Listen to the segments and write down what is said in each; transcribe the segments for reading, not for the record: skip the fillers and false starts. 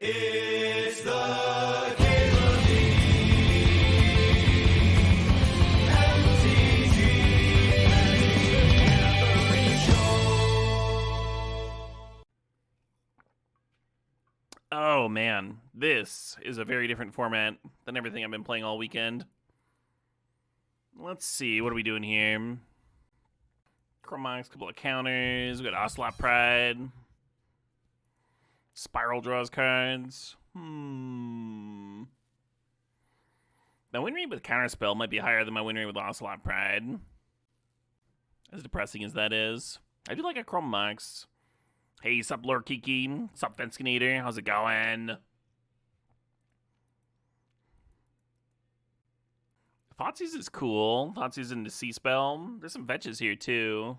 It's the Caleb MTG Gathering Show. Oh man, this is a very different format than everything I've been playing all weekend. Let's see, what are we doing here? Chromox, couple of counters, we got Ocelot Pride. Spiral draws cards. My win rate with Counterspell might be higher than my win rate with Ocelot Pride. As depressing as that is. I do like a Chromox. Hey, sup Lord Kiki? Sup Fenskinator? How's it going? Thoughtseize is cool. Thoughtseize into Sea Spell. There's some fetches here too.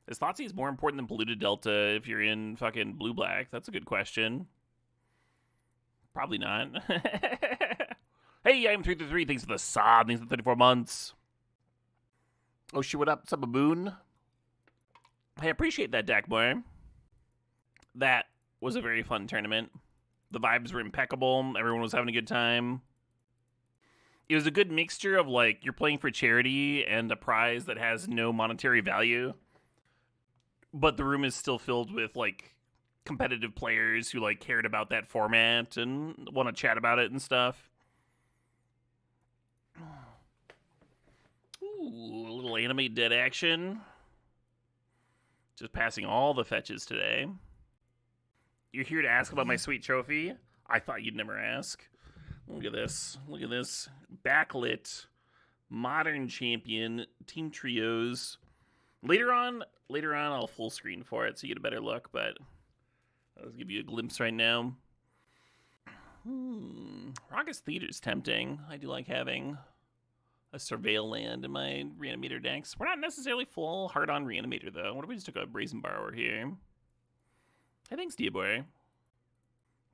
Is Thoughtseize more important than Polluted Delta if you're in fucking blue-black? That's a good question. Probably not. Hey, I'm 333. Thanks for the sub. Thanks for 34 months. Oh, shit, what up? What's up, Baboon? I appreciate that, Dakmore. That was a very fun tournament. The vibes were impeccable. Everyone was having a good time. It was a good mixture of, like, you're playing for charity and a prize that has no monetary value. But the room is still filled with, like, competitive players who, like, cared about that format and want to chat about it and stuff. Ooh, a little Animate Dead action. Just passing all the fetches today. You're here to ask about my sweet trophy? I thought you'd never ask. Look at this. Look at this. Backlit. Modern Champion. Team Trios. Later on, I'll full screen for it so you get a better look, but I'll just give you a glimpse right now. Raucous Theater's tempting. I do like having a Surveil land in my Reanimator decks. We're not necessarily full hard on Reanimator, though. What if we just took a Brazen Borrower here? Hey, thanks, Diaboy.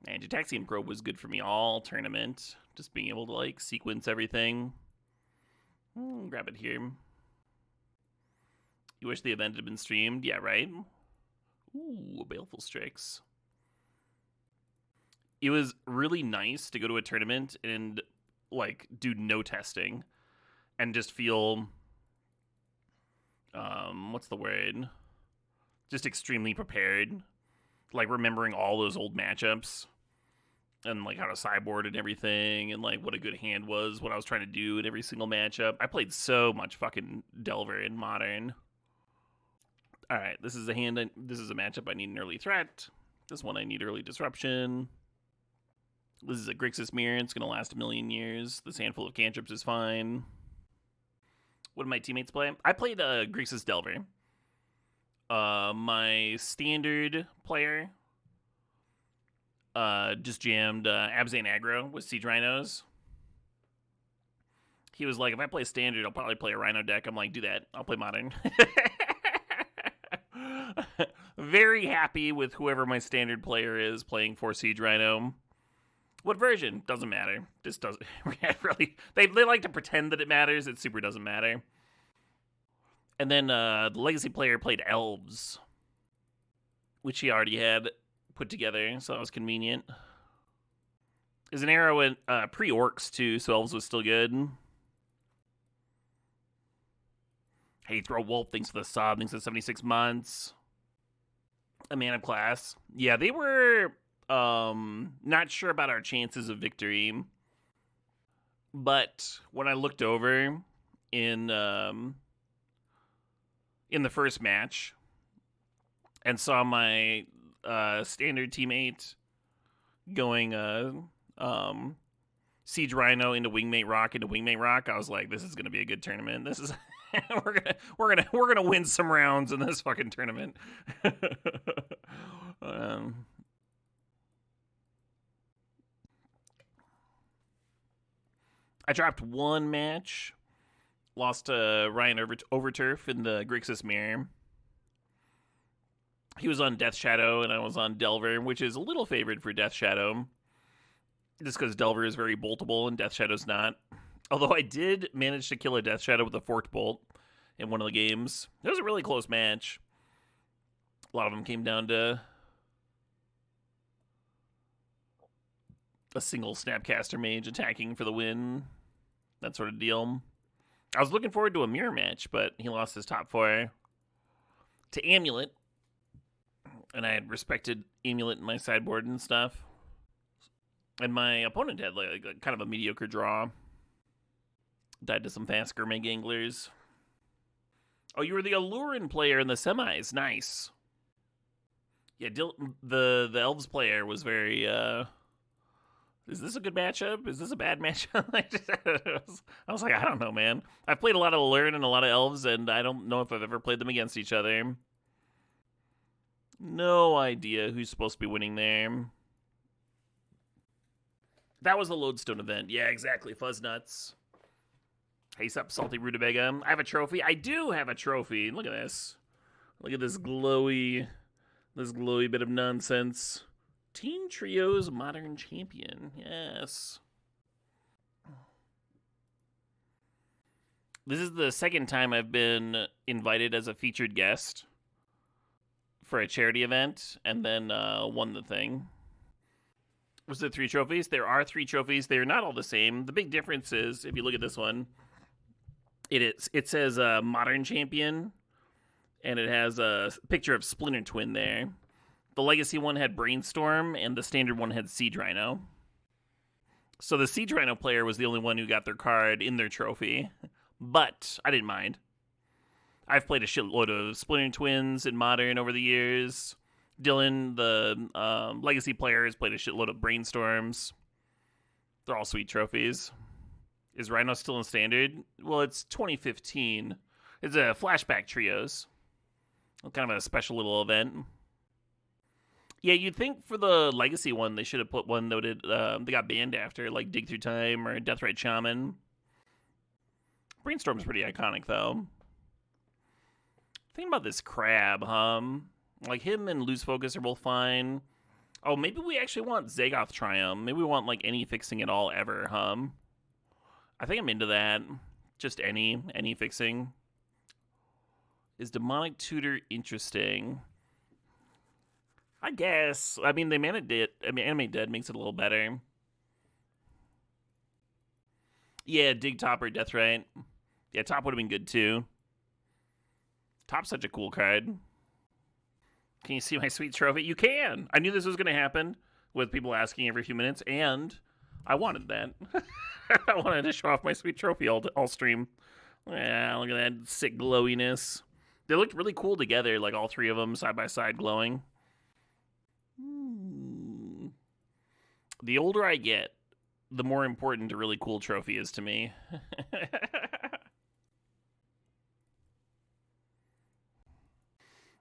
And Jataxian Probe was good for me all tournament. Just being able to, like, sequence everything. Grab it here. You wish the event had been streamed? Yeah, right? Ooh, Baleful Strix. It was really nice to go to a tournament and, like, do no testing. And just feel, what's the word? Just extremely prepared. Like, remembering all those old matchups. And, like, how to sideboard and everything. And, like, what a good hand was. What I was trying to do in every single matchup. I played so much fucking Delver in Modern. Alright, this is a hand. This is a matchup I need an early threat. This one I need early disruption. This is a Grixis Mirror. It's going to last a million years. This handful of cantrips is fine. What did my teammates play? I played Grixis Delver. My standard player just jammed Abzan Aggro with Siege Rhinos. He was like, if I play standard, I'll probably play a Rhino deck. I'm like, do that. I'll play Modern. Very happy with whoever my standard player is playing for Siege Rhino. What version? Doesn't matter. This doesn't really. They like to pretend that it matters. It super doesn't matter. And then the legacy player played Elves, which he already had put together, so that was convenient. There's an era with pre-Orcs too, so Elves was still good. Hey, Throw Wolf, thanks for the sub, thanks for 76 months. A man of class. Yeah, they were not sure about our chances of victory. But when I looked over in the first match and saw my standard teammate going Siege Rhino into Wingmate Rock, I was like, this is gonna be a good tournament. This is we're gonna win some rounds in this fucking tournament. I dropped one match, lost to Ryan Overturf in the Grixis Mirror. He was on Death Shadow and I was on Delver, which is a little favored for Death Shadow, just because Delver is very boltable and Death Shadow's not. Although I did manage to kill a Death Shadow with a Forked Bolt in one of the games. It was a really close match. A lot of them came down to a single Snapcaster mage attacking for the win. That sort of deal. I was looking forward to a mirror match, but he lost his top 4 to Amulet. And I had respected Amulet in my sideboard and stuff. And my opponent had like kind of a mediocre draw. Died to some fast gourmet ganglers. Oh, you were the Allurin player in the semis. Nice. Yeah, the Elves player was very... is this a good matchup? Is this a bad matchup? I was like, I don't know, man. I've played a lot of Allurin and a lot of Elves, and I don't know if I've ever played them against each other. No idea who's supposed to be winning there. That was the Lodestone event. Yeah, exactly. Fuzznuts. Hey, sup, Salty Rutabaga. I have a trophy. I do have a trophy. Look at this. Look at this glowy bit of nonsense. Team Trio's Modern Champion. Yes. This is the second time I've been invited as a featured guest for a charity event, and then won the thing. Was there 3 trophies? There are 3 trophies. They're not all the same. The big difference is, if you look at this one, it says Modern Champion, and it has a picture of Splinter Twin there. The Legacy one had Brainstorm, and the Standard one had Siege Rhino. So the Siege Rhino player was the only one who got their card in their trophy, but I didn't mind. I've played a shitload of Splinter Twins in Modern over the years. Dylan, the Legacy player, has played a shitload of Brainstorms. They're all sweet trophies. Is Rhino still in Standard? Well, it's 2015. It's a flashback trios. Kind of a special little event. Yeah, you'd think for the Legacy one, they should have put one that they got banned after, like Dig Through Time or Deathrite Shaman. Brainstorm's pretty iconic, though. Think about this crab, like him and Lose Focus are both fine. Oh, maybe we actually want Zagoth Triumph. Maybe we want like any fixing at all ever, I think I'm into that. Just any fixing. Is Demonic Tutor interesting? I guess. I mean, Animate Dead makes it a little better. Yeah, Dig Top or Deathrite. Yeah, Top would have been good too. Top's such a cool card. Can you see my sweet trophy? You can! I knew this was going to happen with people asking every few minutes, and I wanted that. I wanted to show off my sweet trophy all stream. Yeah, look at that sick glowiness. They looked really cool together, like all 3 of them side by side glowing. The older I get, the more important a really cool trophy is to me.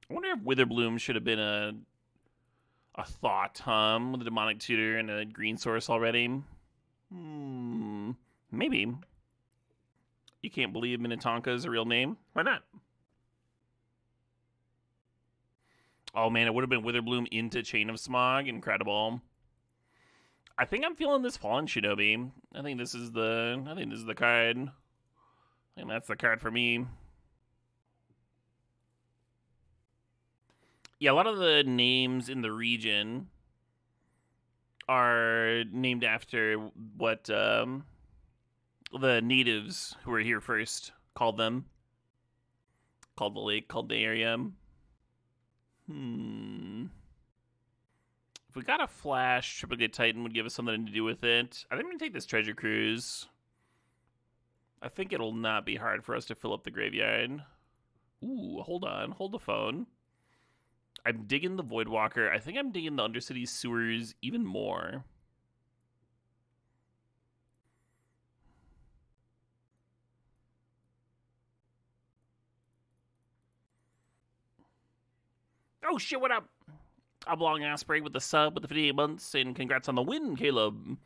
I wonder if Witherbloom should have been a thought, with a Demonic Tutor and a green source already. Maybe. You can't believe Minnetonka is a real name? Why not? Oh man, it would have been Witherbloom into Chain of Smog. Incredible. I think I'm feeling this Fallen Shinobi. I think this is the card. I think that's the card for me. Yeah, a lot of the names in the region are named after what the natives who were here first called them. Called the lake, called the area. If we got a flash, Triplicate Titan would give us something to do with it. I think I'm going to take this Treasure Cruise. I think it'll not be hard for us to fill up the graveyard. Ooh, hold on. Hold the phone. I'm digging the Voidwalker. I think I'm digging the Undercity Sewers even more. Oh shit, what up? Oblong Osprey with the sub with the 58 months, and congrats on the win, Caleb.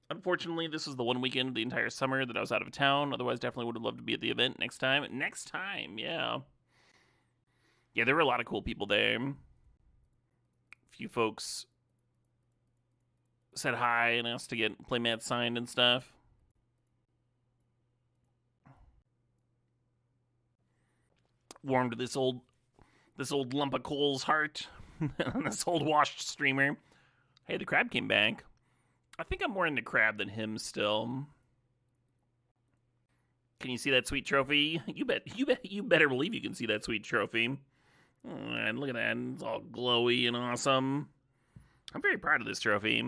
Unfortunately, this was the one weekend of the entire summer that I was out of town. Otherwise, definitely would have loved to be at the event next time. Next time, yeah. Yeah, there were a lot of cool people there. A few folks said hi and asked to get playmat signed and stuff. Warmed this old lump of coal's heart. This old washed streamer. Hey, the crab came back. I think I'm more into Crab than him still. Can you see that sweet trophy? You better believe you can see that sweet trophy. Oh, and look at that. It's all glowy and awesome. I'm very proud of this trophy.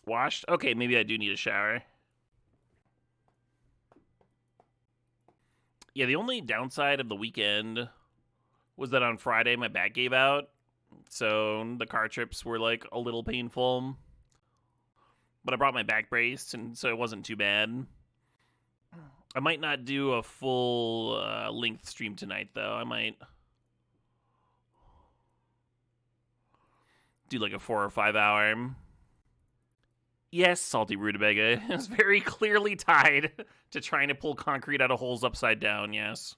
Washed? Okay, maybe I do need a shower. Yeah, the only downside of the weekend was that on Friday my back gave out. So the car trips were like a little painful. But I brought my back brace, and so it wasn't too bad. I might not do a full length stream tonight, though. I might do like a 4 or 5 hour. Yes, Salty Rutabaga is very clearly tied to trying to pull concrete out of holes upside down, yes.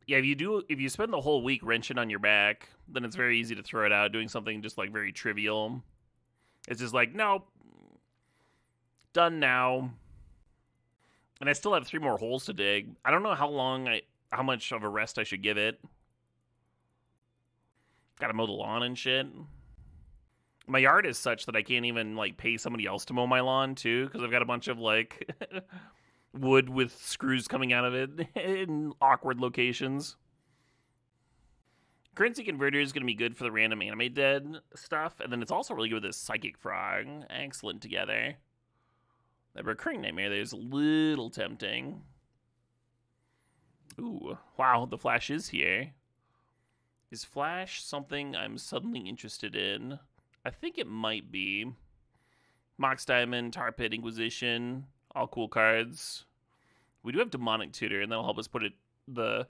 Yeah, if you spend the whole week wrenching on your back, then it's very easy to throw it out doing something just like very trivial. It's just like, nope, done now. And I still have 3 more holes to dig. I don't know how much of a rest I should give it. Gotta mow the lawn and shit. My yard is such that I can't even like pay somebody else to mow my lawn too, because I've got a bunch of like wood with screws coming out of it in awkward locations. Currency Converter is going to be good for the random anime dead stuff, and then it's also really good with this Psychic Frog. Excellent together. That Recurring Nightmare there is a little tempting. Ooh, wow, the Flash is here. Is Flash something I'm suddenly interested in? I think it might be. Mox Diamond, Tar Pit, Inquisition, all cool cards. We do have Demonic Tutor, and that'll help us put the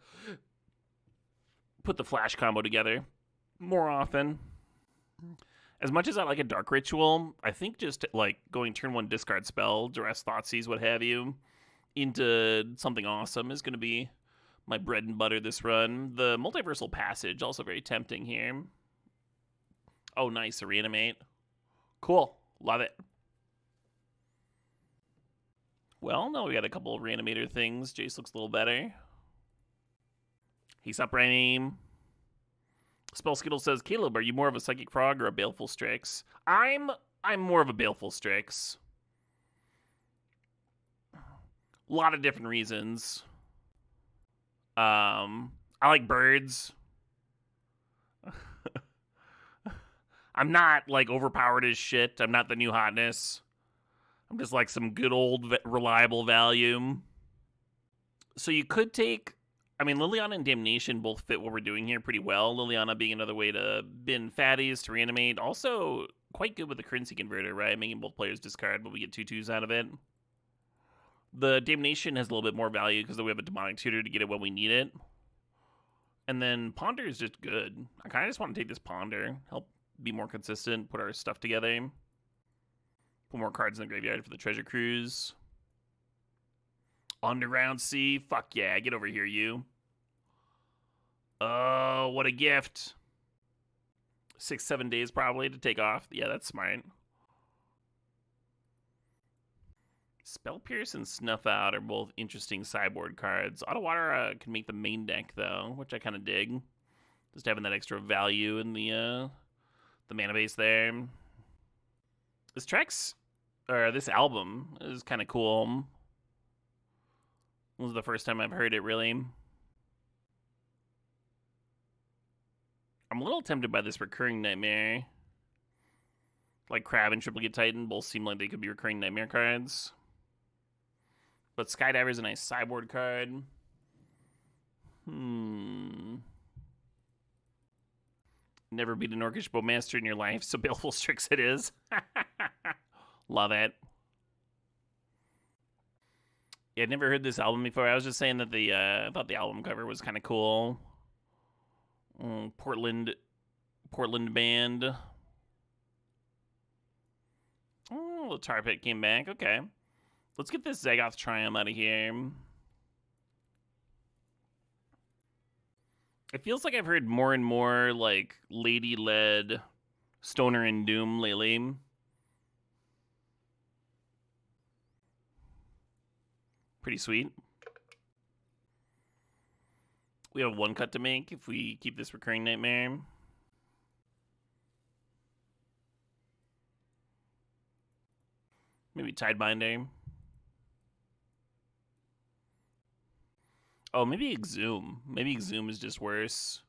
Flash combo together more often. As much as I like a Dark Ritual, I think just like going turn 1 discard spell, Duress Thoughtseize, what have you, into something awesome is going to be my bread and butter this run. The Multiversal Passage, also very tempting here. Oh, nice, a Reanimate. Cool, love it. Well, now we got a couple of Reanimator things. Jace looks a little better. He's up, Rain. Spell Skittle says, Caleb, are you more of a Psychic Frog or a Baleful Strix? I'm more of a Baleful Strix. A lot of different reasons. I like birds. I'm not like overpowered as shit. I'm not the new hotness. I'm just like some good old reliable value. So you could take, I mean, Liliana and Damnation both fit what we're doing here pretty well. Liliana being another way to bin fatties, to reanimate. Also quite good with the Currency Converter, right? Making both players discard, but we get 2/2s out of it. The Damnation has a little bit more value because we have a Demonic Tutor to get it when we need it. And then Ponder is just good. I kind of just want to take this Ponder. Help be more consistent, put our stuff together. Put more cards in the graveyard for the Treasure Cruise. Underground Sea. Fuck yeah, get over here, you. Oh, what a gift. 6-7 days probably to take off. Yeah, that's smart. Spell Pierce and Snuff Out are both interesting sideboard cards. Ottawater can make the main deck, though, which I kind of dig. Just having that extra value in the mana base there. This album is kind of cool. This is the first time I've heard it, really. I'm a little tempted by this Recurring Nightmare. Like Crab and Triplicate Titan both seem like they could be Recurring Nightmare cards. But Skydiver is a nice sideboard card. Never beat an Orcish Bowmaster in your life, so Baleful Strix it is. Love it. Yeah, I'd never heard this album before. I was just saying that I thought the album cover was kind of cool. Portland band. Oh, the Tar Pit came back. Okay. Let's get this Zagoth Triumph out of here. It feels like I've heard more and more, like, lady-led Stoner and Doom lately. Pretty sweet. We have one cut to make if we keep this recurring nightmare. Maybe Tidebinder. Oh, maybe Exhume. Maybe Exhume is just worse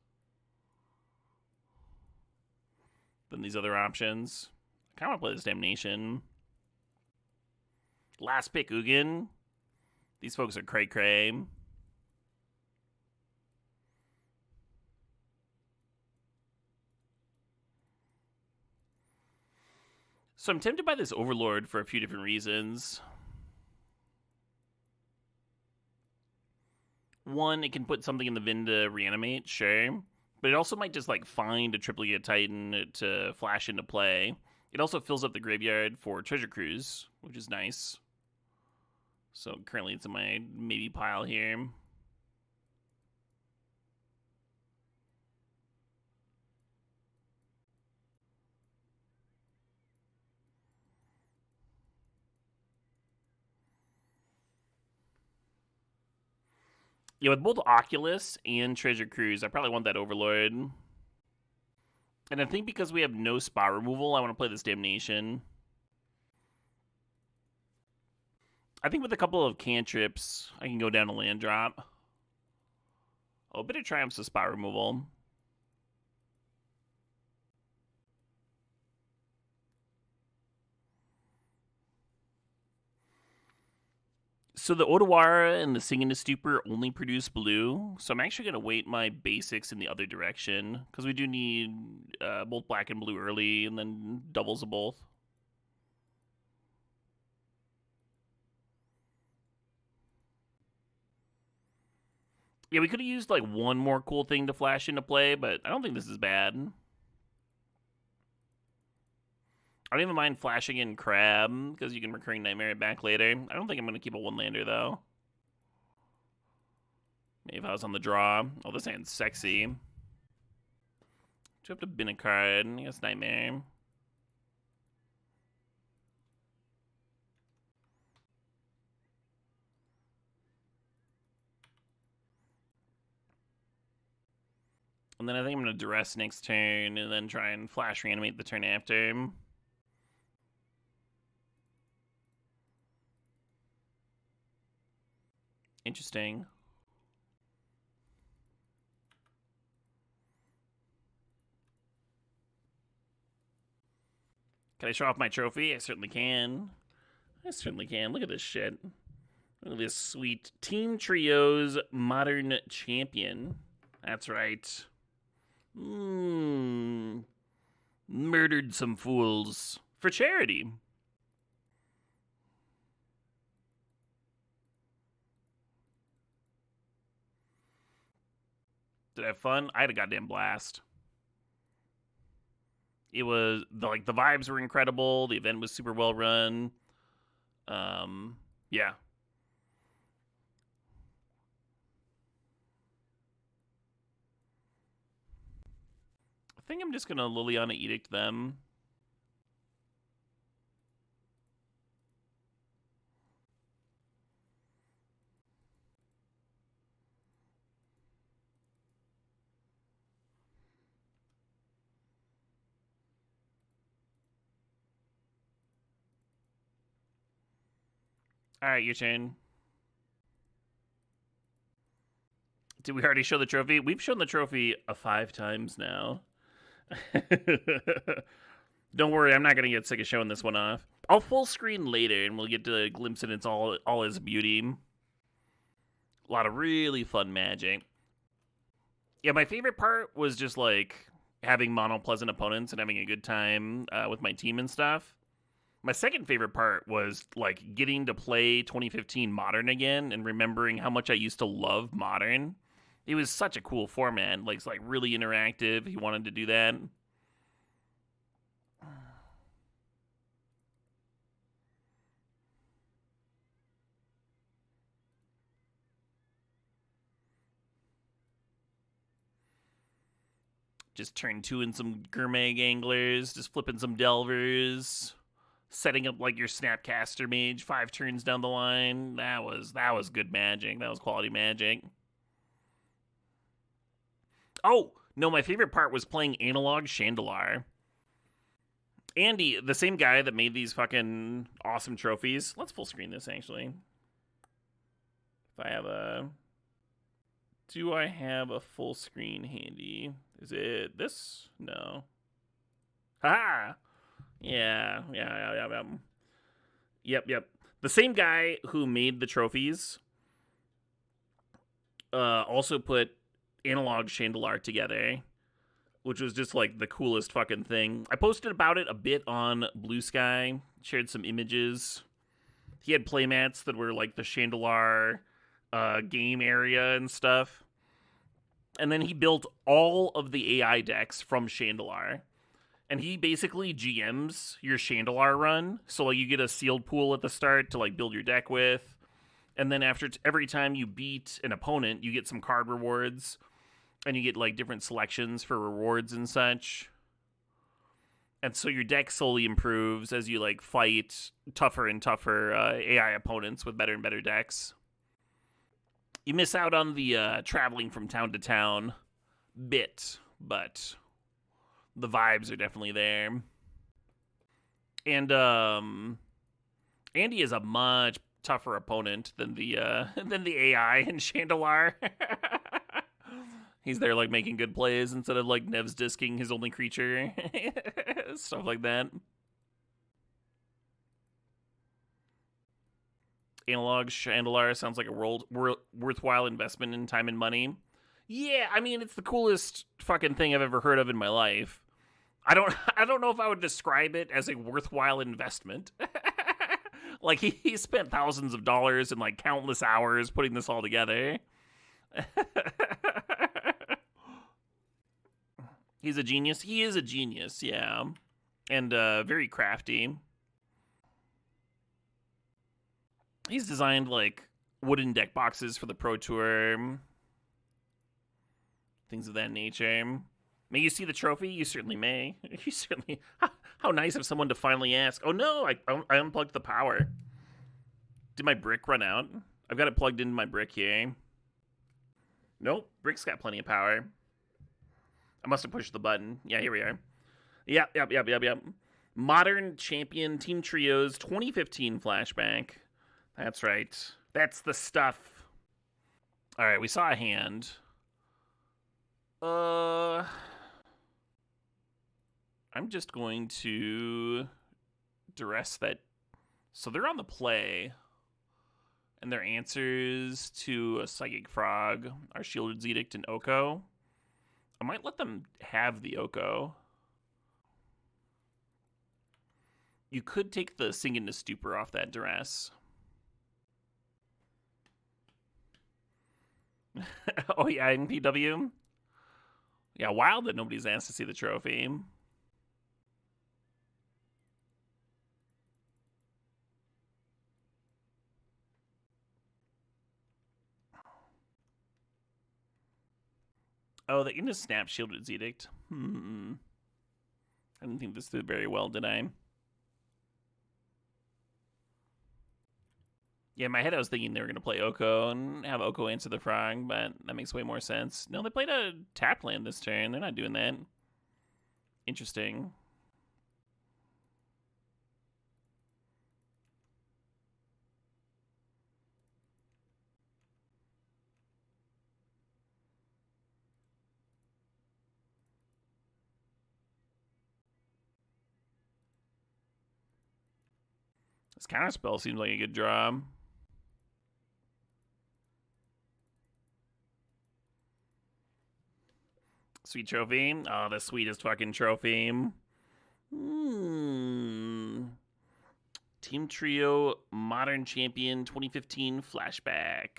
than these other options. I kind of want to play this Damnation. Last pick, Ugin. These folks are cray-cray. So I'm tempted by this Overlord for a few different reasons. One, it can put something in the bin to reanimate, sure. But it also might just like find a triplicate Titan to flash into play. It also fills up the graveyard for Treasure Cruise, which is nice. So currently it's in my maybe pile here. Yeah, with both Oculus and Treasure Cruise, I probably want that Overlord. And I think because we have no spot removal, I want to play this Damnation. I think with a couple of cantrips, I can go down a land drop. Oh, a bit of Triumph's a spot removal. So the Odawara and the Sing into Stupor only produce blue, so I'm actually going to weight my basics in the other direction, because we do need both black and blue early, and then doubles of both. Yeah, we could have used like one more cool thing to flash into play, but I don't think this is bad. I don't even mind flashing in Crab, because you can Recurring Nightmare it back later. I don't think I'm going to keep a one-lander, though. Maybe if I was on the draw. Oh, this hand's sexy. Do you have to bin a card? I guess Nightmare. And then I think I'm going to Duress next turn, and then try and Flash Reanimate the turn after. Interesting. Can I show off my trophy? I certainly can. I certainly can. Look at this shit. Look at this sweet Team Trio's Modern Champion. That's right. Murdered some fools for charity. Did I have fun? I had a goddamn blast. It was the vibes were incredible. The event was super well run. Yeah. I think I'm just gonna Liliana Edict them. All right, your turn. Did we already show the trophy? We've shown the trophy 5 times now. Don't worry, I'm not going to get sick of showing this one off. I'll full screen later, and we'll get to glimpse it in all its beauty. A lot of really fun magic. Yeah, my favorite part was just, like, having mono-pleasant opponents and having a good time with my team and stuff. My second favorite part was, like, getting to play 2015 Modern again and remembering how much I used to love Modern. It was such a cool format. Like, it's, like, really interactive. He wanted to do that. Just turn 2 in some Gourmet Anglers, just flipping some Delvers, setting up like your Snapcaster Mage 5 turns down the line. That was good magic. That was quality magic. Oh, no, my favorite part was playing Analog Chandelar. Andy, the same guy that made these fucking awesome trophies. Let's full screen this, actually. If I have a... Do I have a full screen handy? Is it this? No. Haha! Yeah. Yep. The same guy who made the trophies also put Analog Chandelar together, which was just like the coolest fucking thing. I posted about it a bit on Blue Sky, shared some images. He had playmats that were like the Chandelar game area and stuff. And then he built all of the AI decks from Chandelar. And he basically GMs your Chandelar run. So like you get a sealed pool at the start to like build your deck with. And then after every time you beat an opponent, you get some card rewards. And you get like different selections for rewards and such. And so your deck slowly improves as you like fight tougher and tougher AI opponents with better and better decks. You miss out on the traveling from town to town bit, but the vibes are definitely there. And Andy is a much tougher opponent than the AI in Chandelar. He's there like making good plays instead of like Nev's disking his only creature. Stuff like that. Analog Chandelar sounds like a worthwhile investment in time and money. Yeah, I mean, it's the coolest fucking thing I've ever heard of in my life. I don't know if I would describe it as a worthwhile investment. Like he spent thousands of dollars and like countless hours putting this all together. He's a genius. He is a genius, yeah. And very crafty. He's designed like wooden deck boxes for the Pro Tour. Things of that nature. May you see the trophy? You certainly may. You certainly... How nice of someone to finally ask. Oh no, I unplugged the power. Did my brick run out? I've got it plugged into my brick here. Nope, brick's got plenty of power. I must have pushed the button. Yeah, here we are. Yep. Modern Champion Team Trios 2015 flashback. That's right. That's the stuff. All right, we saw a hand. I'm just going to duress that. So they're on the play. And their answers to a Psychic Frog are Shielded Edict and Oko. I might let them have the Oko. You could take the Sing into Stupor off that duress. Oh yeah, in PW? Yeah, wild that nobody's asked to see the trophy. Oh, they can just snap Shielded Edict. I didn't think this did very well, did I? Yeah, in my head I was thinking they were going to play Oko and have Oko answer the frog, but that makes way more sense. No, they played a tap land this turn. They're not doing that. Interesting. This counterspell seems like a good draw. Sweet trophy. Oh, the sweetest fucking trophy. Team Trio Modern Champion 2015 flashback.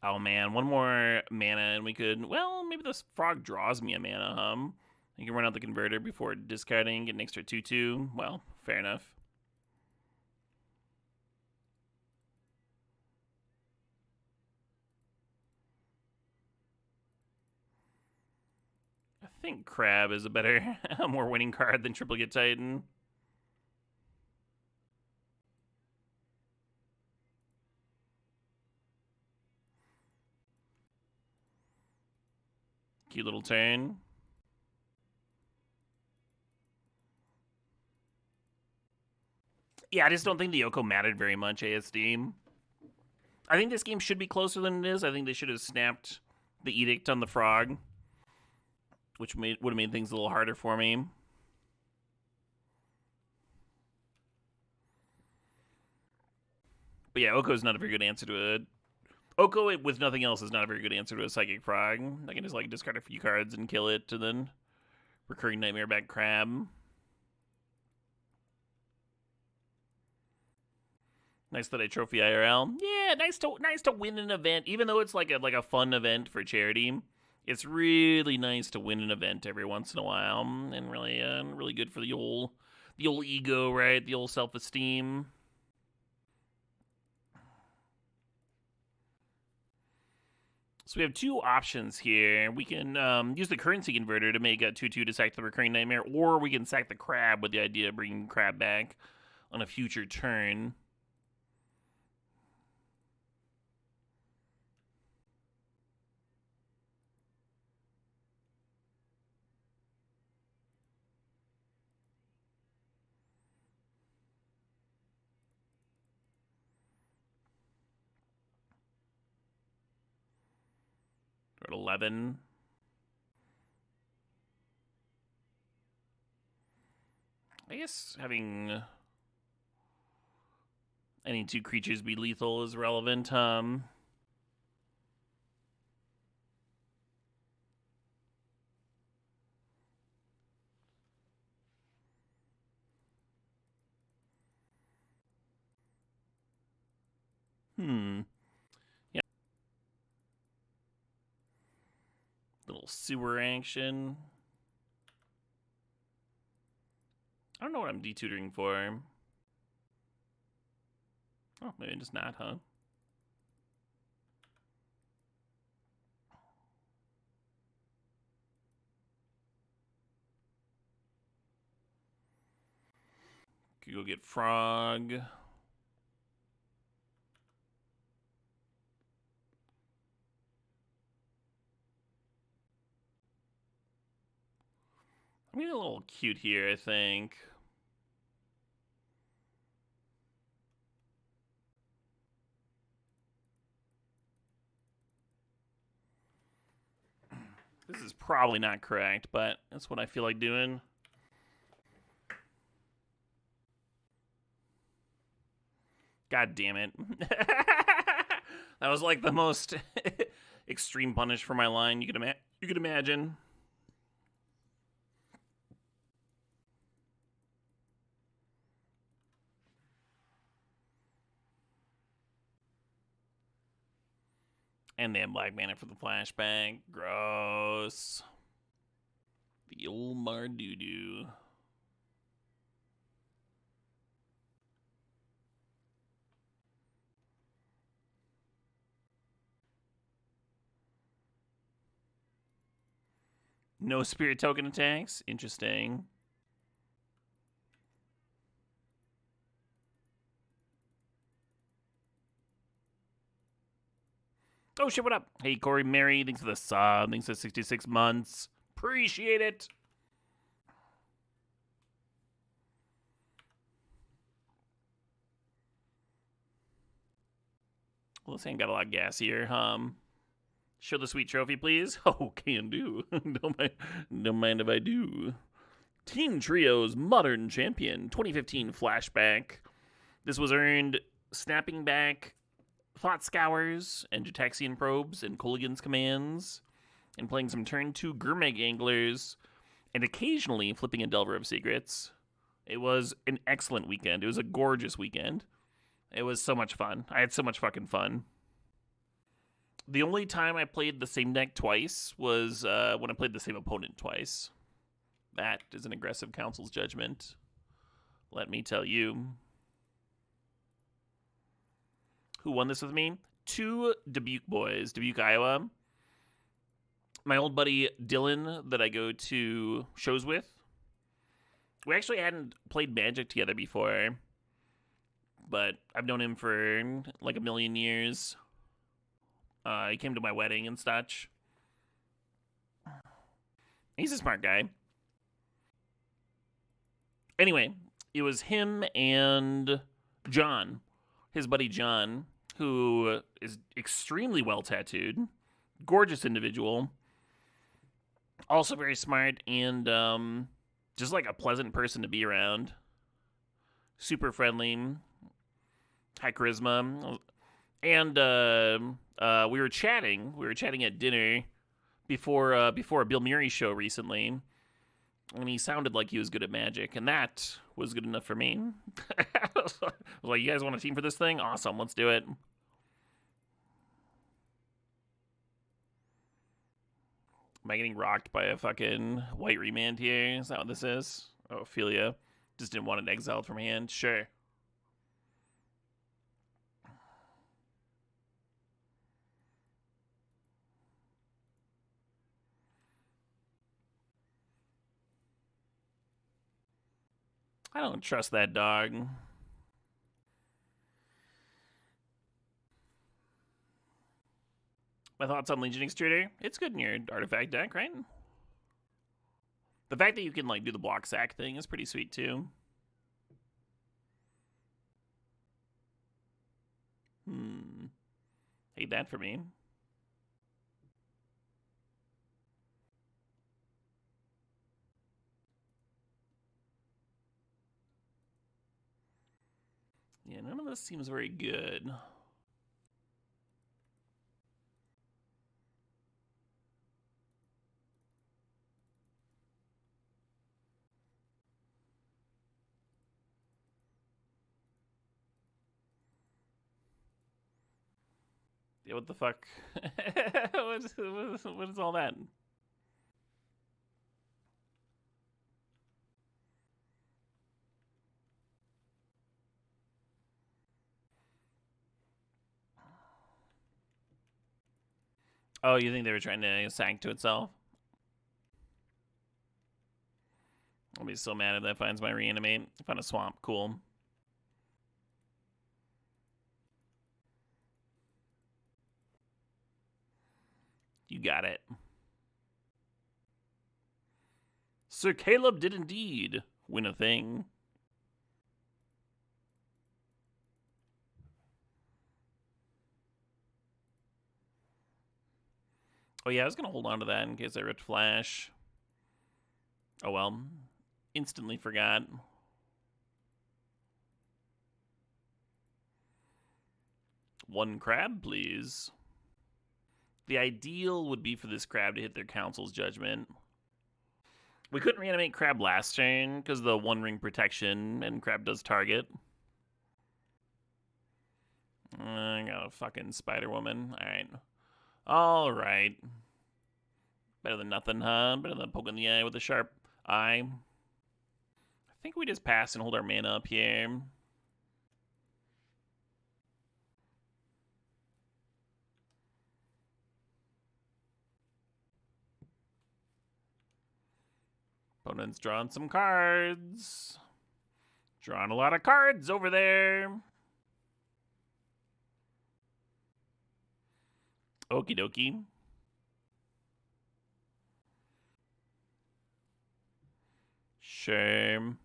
Oh man, one more mana and we could, well, maybe this frog draws me a mana, You can run out the converter before discarding, get an extra 2/2. Well, fair enough. I think Crab is a more winning card than Triplicate Titan. Cute little turn. Yeah, I just don't think the Oko mattered very much, ASD. I think this game should be closer than it is. I think they should have snapped the edict on the frog, which would have made things a little harder for me. But yeah, Oko's not a very good answer to it. Oko, with nothing else, is not a very good answer to a Psychic Frog. I can just like discard a few cards and kill it, and then Recurring Nightmare back Crab. Nice that I trophy IRL. Yeah, nice to win an event, even though it's like a fun event for charity. It's really nice to win an event every once in a while, and really good for the old ego, right? The old self-esteem. So we have two options here. We can use the currency converter to make a 2/2 to sack the Recurring Nightmare, or we can sack the Crab with the idea of bringing Crab back on a future turn. We're at 11. I guess having any two creatures be lethal is relevant. Yeah. Little sewer action. I don't know what I'm detutoring for. Oh, maybe just not, huh? Could go get Frog. I'm getting a little cute here, I think. This is probably not correct, but that's what I feel like doing. God damn it. That was like the most extreme punish for my line you could imagine. And they have black mana for the flashback. Gross. The old Mardoodoo. No spirit token attacks. Interesting. Oh shit, what up? Hey, Corey Mary, thanks for the sub. Thanks for 66 months. Appreciate it. Well, this ain't got a lot of gas here. Show the sweet trophy, please. Oh, can do. Don't mind if I do. Team Trio's Modern Champion 2015 Flashback. This was earned snapping back Thought Scours and Jataxian Probes and Kolaghan's Commands, and playing some turn 2 Gurmag Anglers, and occasionally flipping a Delver of Secrets. It was an excellent weekend. It was a gorgeous weekend. It was so much fun. I had so much fucking fun. The only time I played the same deck twice was when I played the same opponent twice. That is an aggressive Council's Judgment. Let me tell you. Who won this with me? 2 Dubuque boys. Dubuque, Iowa. My old buddy Dylan that I go to shows with. We actually hadn't played Magic together before, but I've known him for like a million years. He came to my wedding and such. He's a smart guy. Anyway, it was him and John, his buddy John, who is extremely well tattooed, gorgeous individual, also very smart, and just like a pleasant person to be around. Super friendly, high charisma, and we were chatting. We were chatting at dinner before a Bill Murray show recently, and he sounded like he was good at magic, and that was good enough for me. I was like, you guys want a team for this thing? Awesome, let's do it. Am I getting rocked by a fucking white remand here? Is that what this is? Oh, Ophelia. Just didn't want it exiled from hand? Sure. I don't trust that dog. My thoughts on Legion Extruder? It's good in your artifact deck, right? The fact that you can like do the block sack thing is pretty sweet too. Hate that for me. Yeah, none of this seems very good. Yeah, what the fuck? What is all that? Oh, you think they were trying to sank to itself? I'll be so mad if that finds my reanimate. Find a swamp. Cool. You got it. Sir Caleb did indeed win a thing. Oh yeah, I was gonna hold on to that in case I ripped Flash. Oh well. Instantly forgot. One crab, please. The ideal would be for this crab to hit their council's judgment. We couldn't reanimate crab last turn because of the one ring protection and crab does target. I got a fucking Spider Woman. Alright. Alright. Better than nothing, huh? Better than poking the eye with a sharp eye. I think we just pass and hold our mana up here. Opponent's drawing some cards. Drawing a lot of cards over there. Okie dokie. Shame.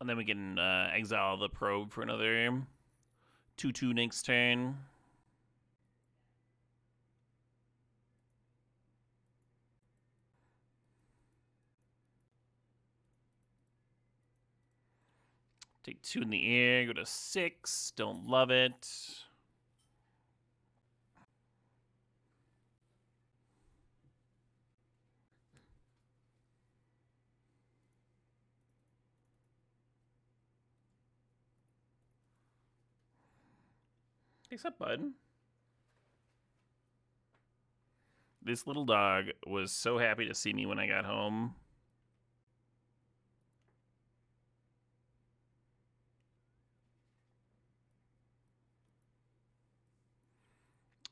And then we can exile the probe for another 2/2 next turn. Take 2 in the air, go to 6. Don't love it. What's up, bud? This little dog was so happy to see me when I got home.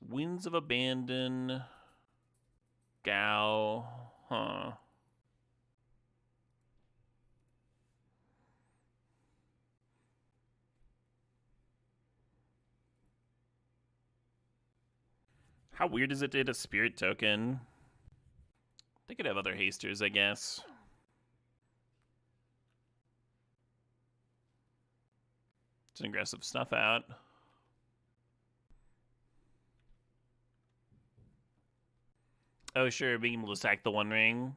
Winds of Abandon. Gal. Huh. How weird is it to hit a spirit token? They could have other hasters, I guess. It's an aggressive snuff out. Oh, sure, being able to sack the One Ring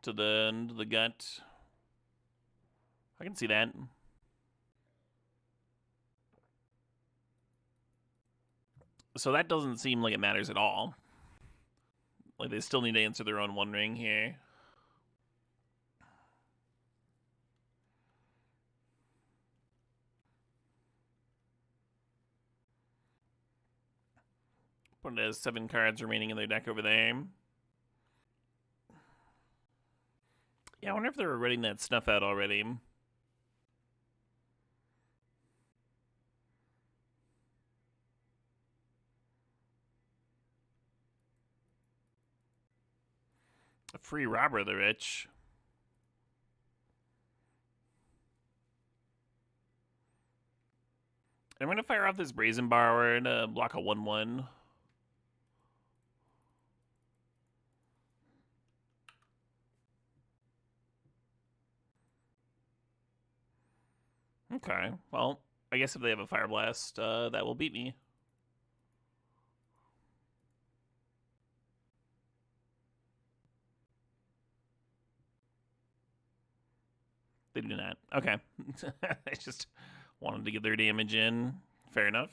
to the gut. I can see that. So that doesn't seem like it matters at all. Like, they still need to answer their own One Ring here. Put it as 7 cards remaining in their deck over there. Yeah, I wonder if they're writing that snuff out already. A free robber of the rich. I'm going to fire off this Brazen Borrower to block a 1/1. Okay, well, I guess if they have a Fire Blast, that will beat me. They do not. Okay. I just wanted to get their damage in. Fair enough.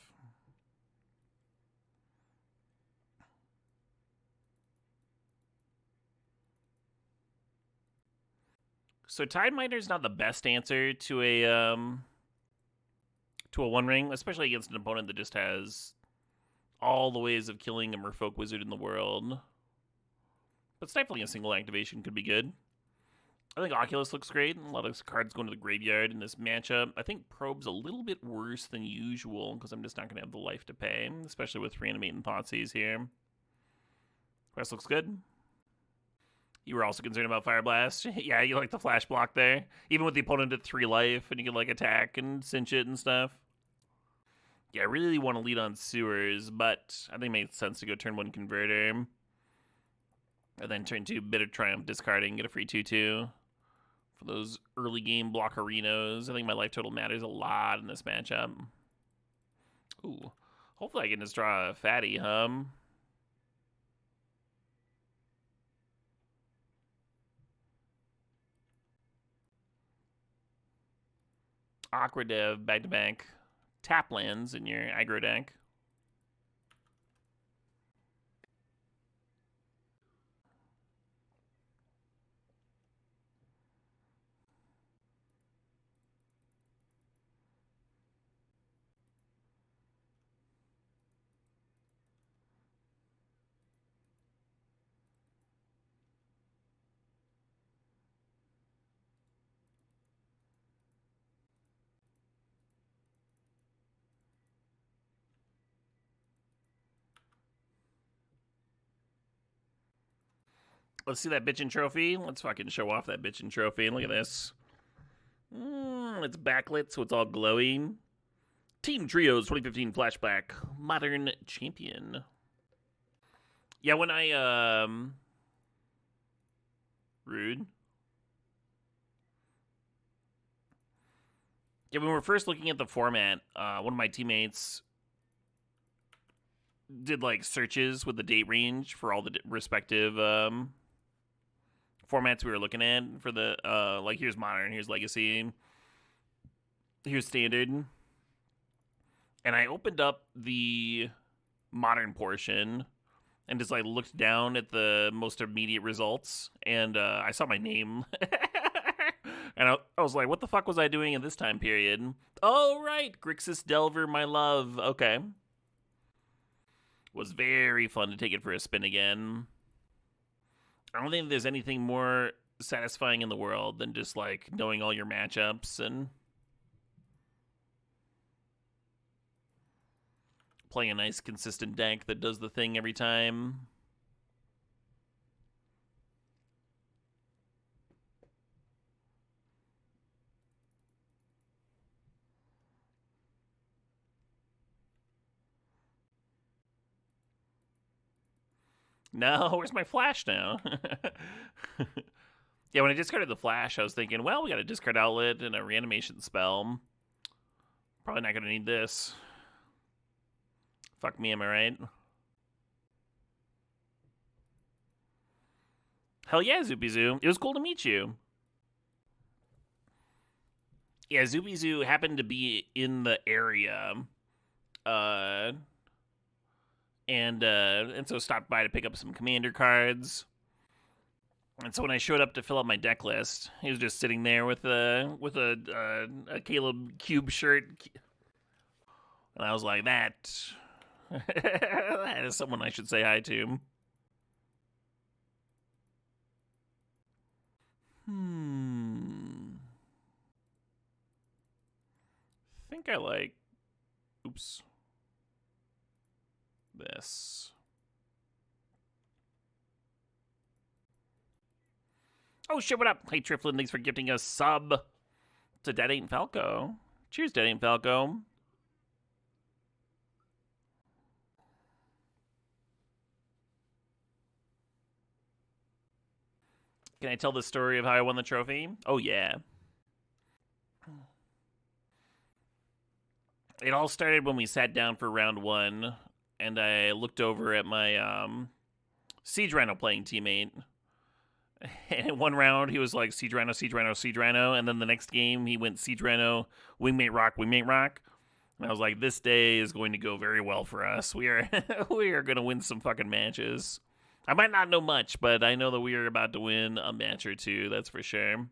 So Tide Miner's not the best answer to a One Ring, especially against an opponent that just has all the ways of killing a Merfolk Wizard in the world. But stifling a single activation could be good. I think Oculus looks great. A lot of cards going to the graveyard in this matchup. I think Probe's a little bit worse than usual because I'm just not going to have the life to pay, especially with Reanimate and Thoughtseize here. Rest looks good. You were also concerned about Fire Blast. Yeah, you like the flash block there. Even with the opponent at 3 life, and you can like attack and cinch it and stuff. Yeah, I really want to lead on Sewers, but I think it makes sense to go turn 1 Converter. And then turn 2 Bitter Triumph, discarding, get a free 2/2. For those early game blockerinos. I think my life total matters a lot in this matchup. Ooh. Hopefully I can just draw a fatty hum. Aqua Dev, back-to-back tap lands in your aggro deck. Let's see that bitchin' trophy. Let's fucking show off that bitchin' trophy. Look at this. It's backlit, so it's all glowing. Team Trios 2015 Flashback Modern Champion. Yeah, when I, rude. Yeah, when we were first looking at the format, one of my teammates did, like, searches with the date range for all the respective, formats we were looking at for the, like, here's Modern, here's Legacy, here's Standard. And I opened up the Modern portion and just, like, looked down at the most immediate results, and I saw my name. And I was like, what the fuck was I doing in this time period? Oh, right. Grixis Delver, my love. Okay. Was very fun to take it for a spin again. I don't think there's anything more satisfying in the world than just like knowing all your matchups and playing a nice consistent deck that does the thing every time. No, where's my flash now? Yeah, when I discarded the flash, I was thinking, well, we got a discard outlet and a reanimation spell. Probably not going to need this. Fuck me, am I right? Hell yeah, Zubizu. It was cool to meet you. Yeah, Zubizu happened to be in the area. And so stopped by to pick up some commander cards. And so when I showed up to fill out my deck list, he was just sitting there with a Caleb Cube shirt, and I was like, that that is someone I should say hi to. I think I like. Oops. This. Oh shit, what up? Hey Triflin, thanks for gifting us sub to Dead Ain't Falco. Cheers, Dead Ain't Falco. Can I tell the story of how I won the trophy? Oh yeah. It all started when we sat down for round 1, and I looked over at my Siege Rhino playing teammate. And in one round, he was like, Siege Rhino, Siege Rhino, Siege Rhino. And then the next game, he went Siege Rhino, Wingmate Rock, Wingmate Rock. And I was like, this day is going to go very well for us. We are we are going to win some fucking matches. I might not know much, but I know that we are about to win a match or two. That's for sure.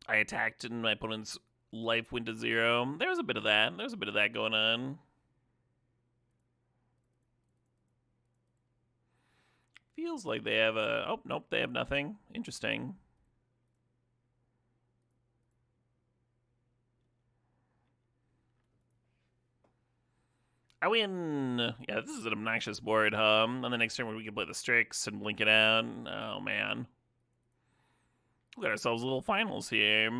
I attacked and my opponent's life went to 0. There was a bit of that. There's a bit of that going on. Feels like they have a... Oh, nope, they have nothing. Interesting. I win. Yeah, this is an obnoxious board, huh? On the next turn, we can play the Strix and blink it out. Oh, man. We got ourselves a little finals here.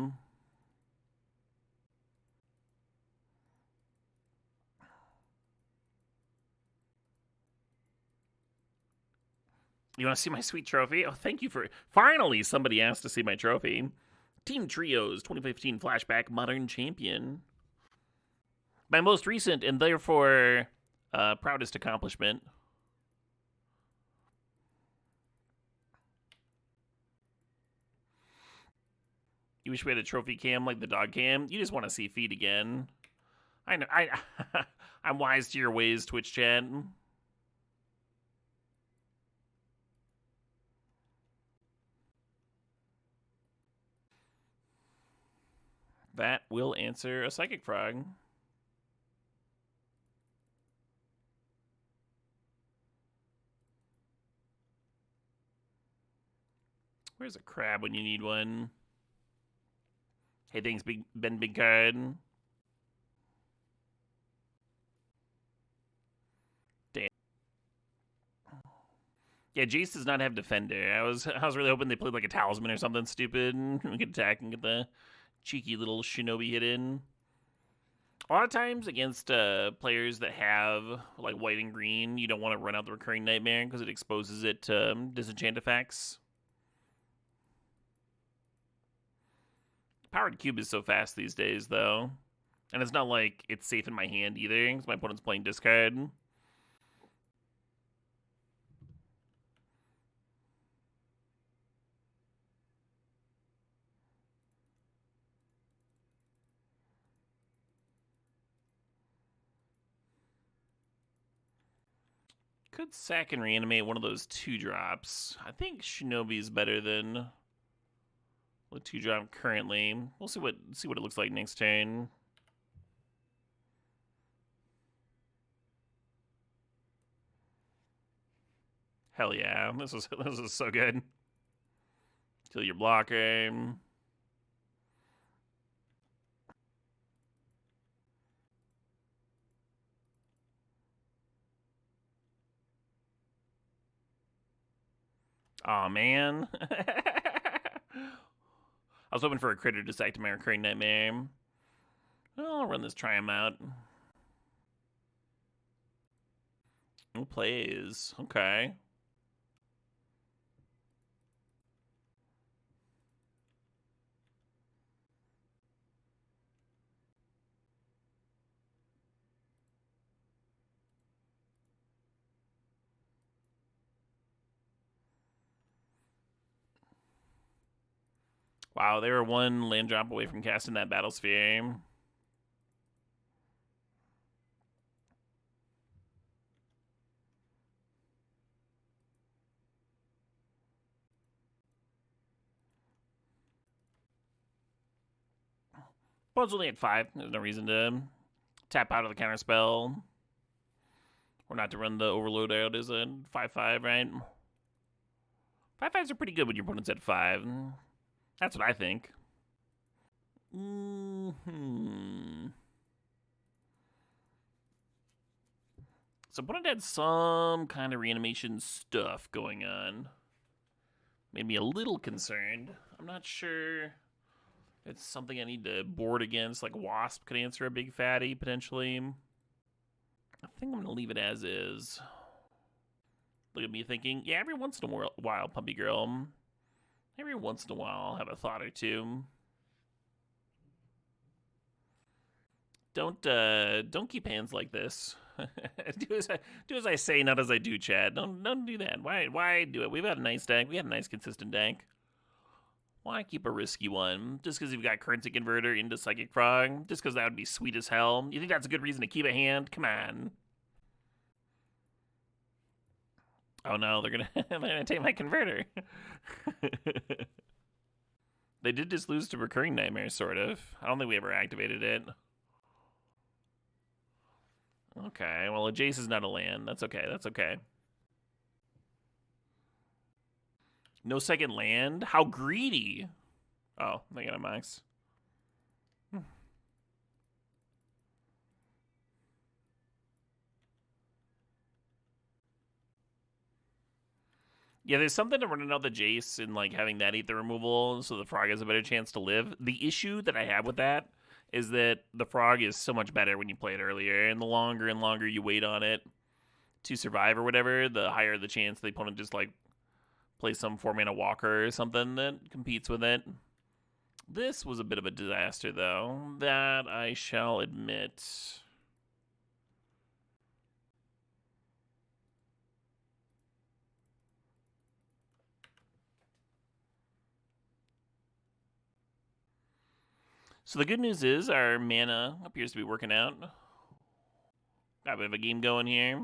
You want to see my sweet trophy? Oh, thank you for... Finally, somebody asked to see my trophy. Team Trios 2015 Flashback Modern Champion. My most recent and therefore proudest accomplishment. You wish we had a trophy cam like the dog cam? You just want to see feet again. I know. I'm wise to your ways, Twitch chat. That will answer a Psychic Frog. Where's a crab when you need one? Hey, thanks, Ben Big Card. Damn. Yeah, Jace does not have Defender. I was really hoping they played like a Talisman or something stupid. We could attack and get the cheeky little Shinobi hit in. A lot of times against players that have like white and green, you don't want to run out the Recurring Nightmare because it exposes it to disenchant effects. Powered Cube is so fast these days, though. And it's not like it's safe in my hand either, because my opponent's playing discard. Could sack and reanimate one of those 2-drops. I think Shinobi's better than the 2-drop currently. We'll see what it looks like next turn. Hell yeah, this is so good. Kill your blocker. Aw, man. I was hoping for a critter to sack to my recurring nightmare. I'll run this, try him out. Who plays? Okay. Wow, they were one land drop away from casting that battle sphere. But it's only at 5. There's no reason to tap out of the counter spell. Or not to run the overload out as a 5/5, right? 5/5s are pretty good when your opponent's at 5. That's what I think. So opponent had some kind of reanimation stuff going on. Made me a little concerned. I'm not sure it's something I need to board against. Like Wasp could answer a big fatty, potentially. I think I'm going to leave it as is. Look at me thinking, yeah, every once in a while, puppy girl. Every once in a while, I'll have a thought or two. Don't keep hands like this. do as I say, not as I do, Chad. Don't do that. Why do it? We've had a nice deck. We had a nice consistent deck. Why keep a risky one? Just because you've got currency converter into Psychic Frog? Just because that would be sweet as hell? You think that's a good reason to keep a hand? Come on. Oh no, they're gonna take my converter. They did just lose to Recurring Nightmare, sort of. I don't think we ever activated it. Okay, well, a Jace is not a land. That's okay, that's okay. No second land? How greedy! Oh, they got a max. Yeah, there's something to running out the Jace and like having that eat the removal so the frog has a better chance to live. The issue that I have with that is that the frog is so much better when you play it earlier, and longer you wait on it to survive or whatever, the higher the chance the opponent just like plays some 4-mana walker or something that competes with it. This was a bit of a disaster though, that I shall admit. So the good news is our mana appears to be working out. Got a bit of a game going here.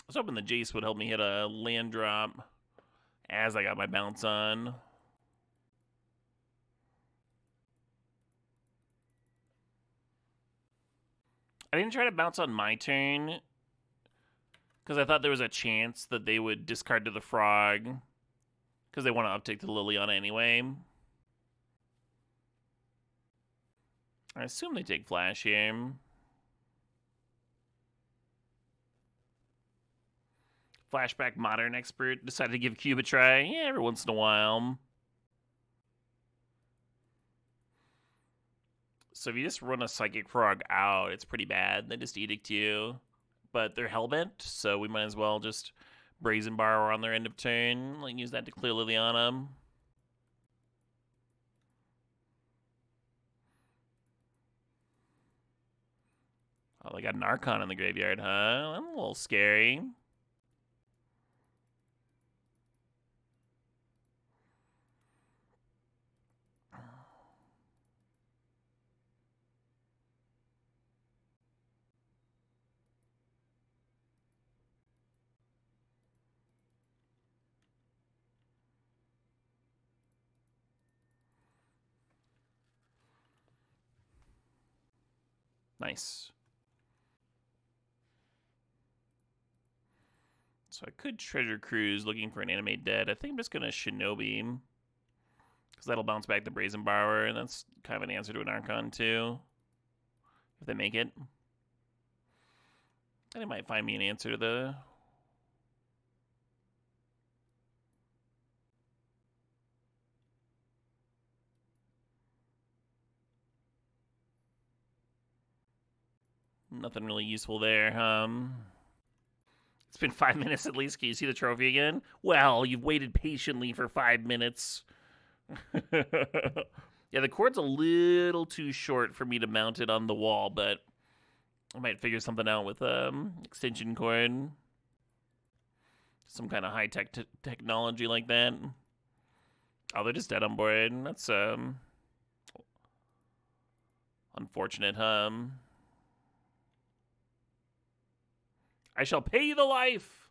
I was hoping the Jace would help me hit a land drop as I got my bounce on. I didn't try to bounce on my turn because I thought there was a chance that they would discard to the frog because they want to uptick to Liliana anyway. I assume they take flash here. Flashback Modern Expert decided to give Cube a try. Yeah, every once in a while. So if you just run a Psychic Frog out, it's pretty bad. They just edict you. But they're Hellbent, so we might as well just Brazen Borrower on their end of turn. Like, use that to clear Liliana. Oh, they got an Archon in the graveyard, huh? That's a little scary. Nice. So I could Treasure Cruise looking for an Animate Dead. I think I'm just going to Shinobi. Because that'll bounce back the Brazen Borrower, and that's kind of an answer to an Archon, too. If they make it. And it might find me an answer to the... Nothing really useful there. It's been 5 minutes at least. Can you see the trophy again? Well, you've waited patiently for 5 minutes. Yeah, the cord's a little too short for me to mount it on the wall, but I might figure something out with extension cord. Some kind of high-tech technology like that. Oh, they're just dead on board. That's unfortunate, I shall pay you the life.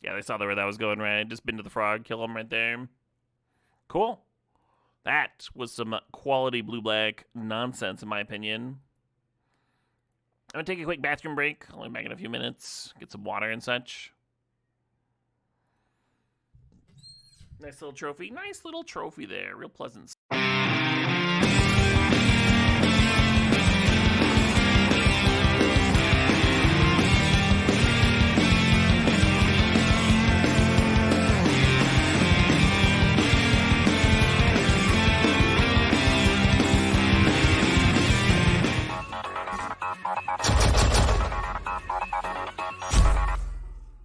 Yeah, they saw where that was going, right? Just been to the frog, kill him right there. Cool. That was some quality blue-black nonsense, in my opinion. I'm going to take a quick bathroom break. I'll be back in a few minutes. Get some water and such. Nice little trophy. Nice little trophy there. Real pleasant.